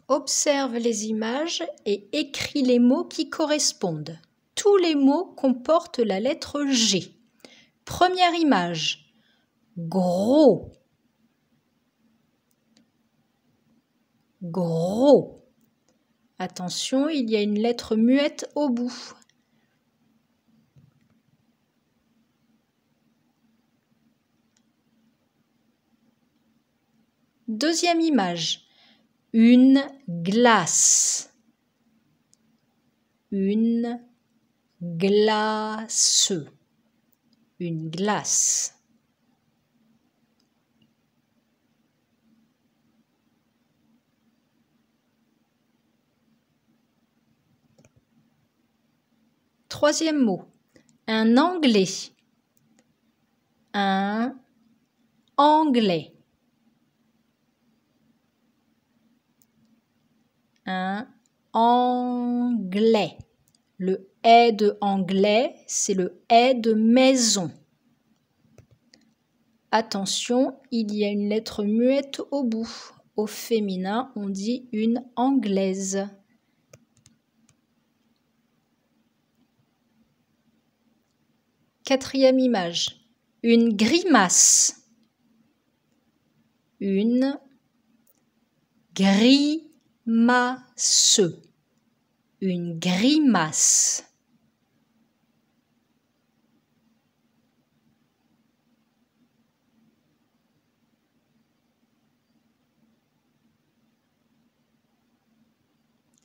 Observe les images et écris les mots qui correspondent. Tous les mots comportent la lettre G. Première image, gros, gros. Attention, il y a une lettre muette au bout. Deuxième image, une glace, une glace, une glace. Troisième mot, un anglais, un anglais, un anglais. Le « est » de anglais, c'est le « est » de maison. Attention, il y a une lettre muette au bout. Au féminin, on dit une anglaise. Quatrième image, une grimace. Une grimace. Une grimace.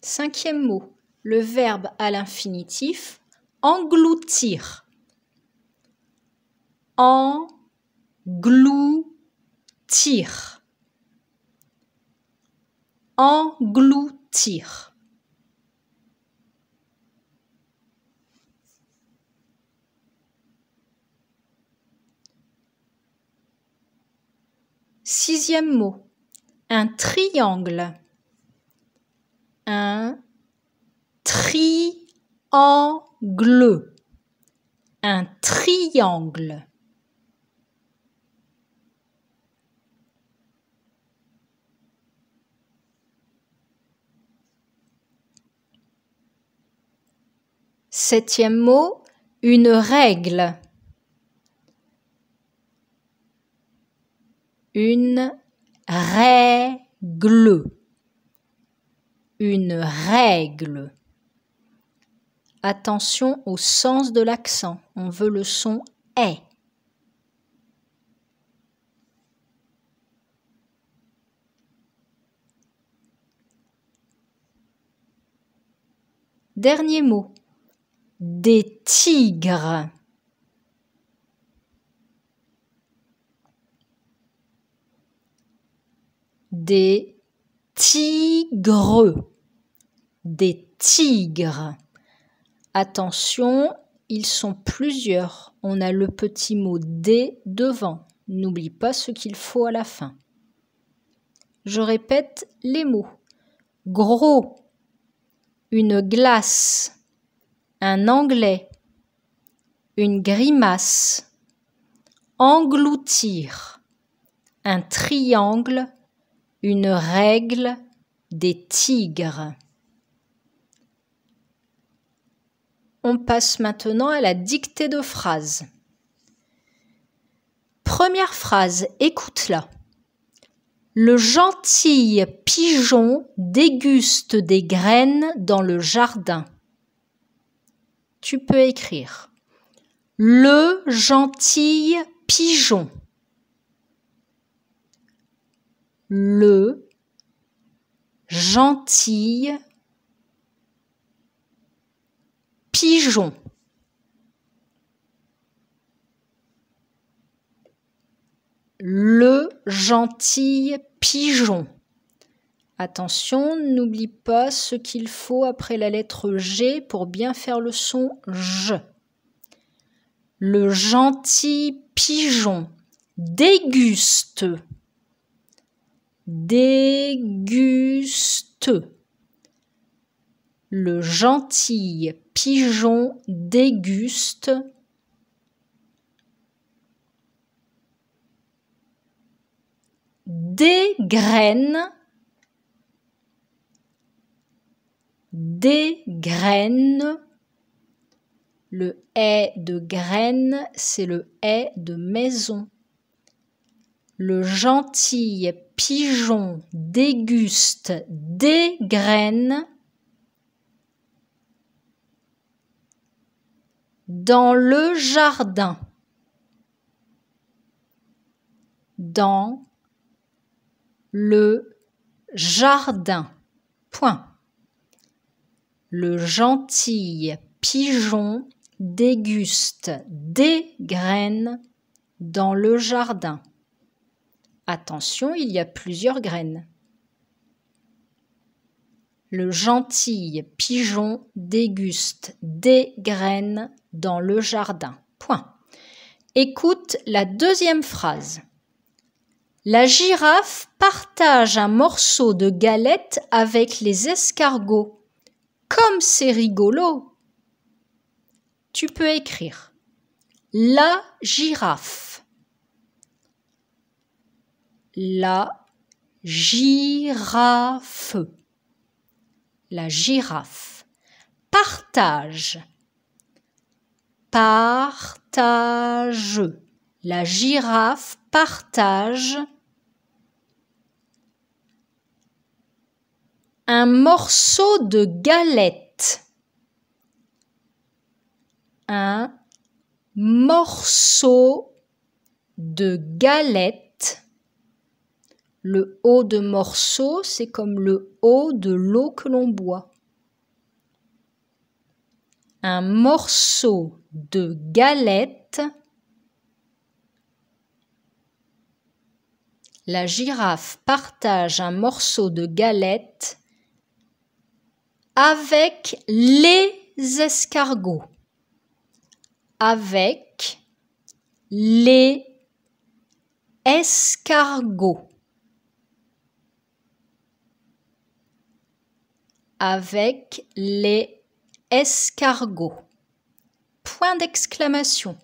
Cinquième mot, le verbe à l'infinitif, engloutir. Engloutir. Engloutir. Sixième mot, un triangle. Un triangle. Un triangle. Septième mot, une règle. Une règle. Une règle. Attention au sens de l'accent. On veut le son « est ». Dernier mot. Des tigres. Des tigres. Des tigres. Attention, ils sont plusieurs. On a le petit mot « des » devant. N'oublie pas ce qu'il faut à la fin. Je répète les mots. Gros, une glace, un anglais, une grimace, engloutir, un triangle, une règle, des tigres. On passe maintenant à la dictée de phrases. Première phrase, écoute-la. Le gentil pigeon déguste des graines dans le jardin. Tu peux écrire. Le gentil pigeon. Le gentil pigeon. Le gentil pigeon. Attention, n'oublie pas ce qu'il faut après la lettre G pour bien faire le son J. Le gentil pigeon déguste. Déguste. Le gentil pigeon déguste. Des graines des graines. Le est de graine, c'est le est de maison. Le gentil pigeon déguste des graines dans le jardin. Dans le jardin. Point. Le gentil pigeon déguste des graines dans le jardin. Attention, il y a plusieurs graines. Le gentil pigeon déguste des graines dans le jardin. Point. Écoute la deuxième phrase. La girafe partage un morceau de galette avec les escargots. Comme c'est rigolo! Tu peux écrire la girafe. La girafe. La girafe. Partage. Partage. La girafe partage un morceau de galette. Un morceau de galette. Le O de morceau, c'est comme le O de l'eau que l'on boit. Un morceau de galette. La girafe partage un morceau de galette avec les escargots. Avec les escargots. Avec les escargots. Point d'exclamation.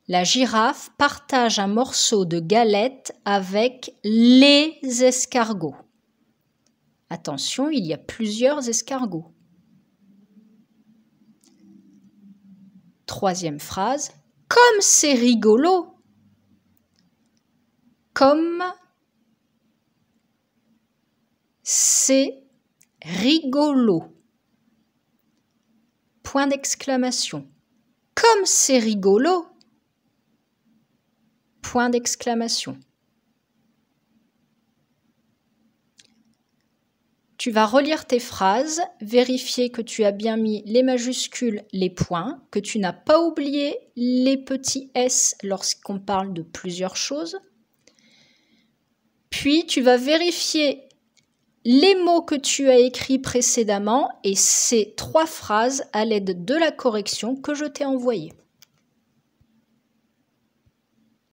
La girafe partage un morceau de galette avec les escargots. Attention, il y a plusieurs escargots. Troisième phrase. Comme c'est rigolo! Comme c'est rigolo. Point d'exclamation. Comme c'est rigolo! Point d'exclamation. Tu vas relire tes phrases, vérifier que tu as bien mis les majuscules, les points, que tu n'as pas oublié les petits S lorsqu'on parle de plusieurs choses. Puis tu vas vérifier les mots que tu as écrits précédemment et ces 3 phrases à l'aide de la correction que je t'ai envoyée.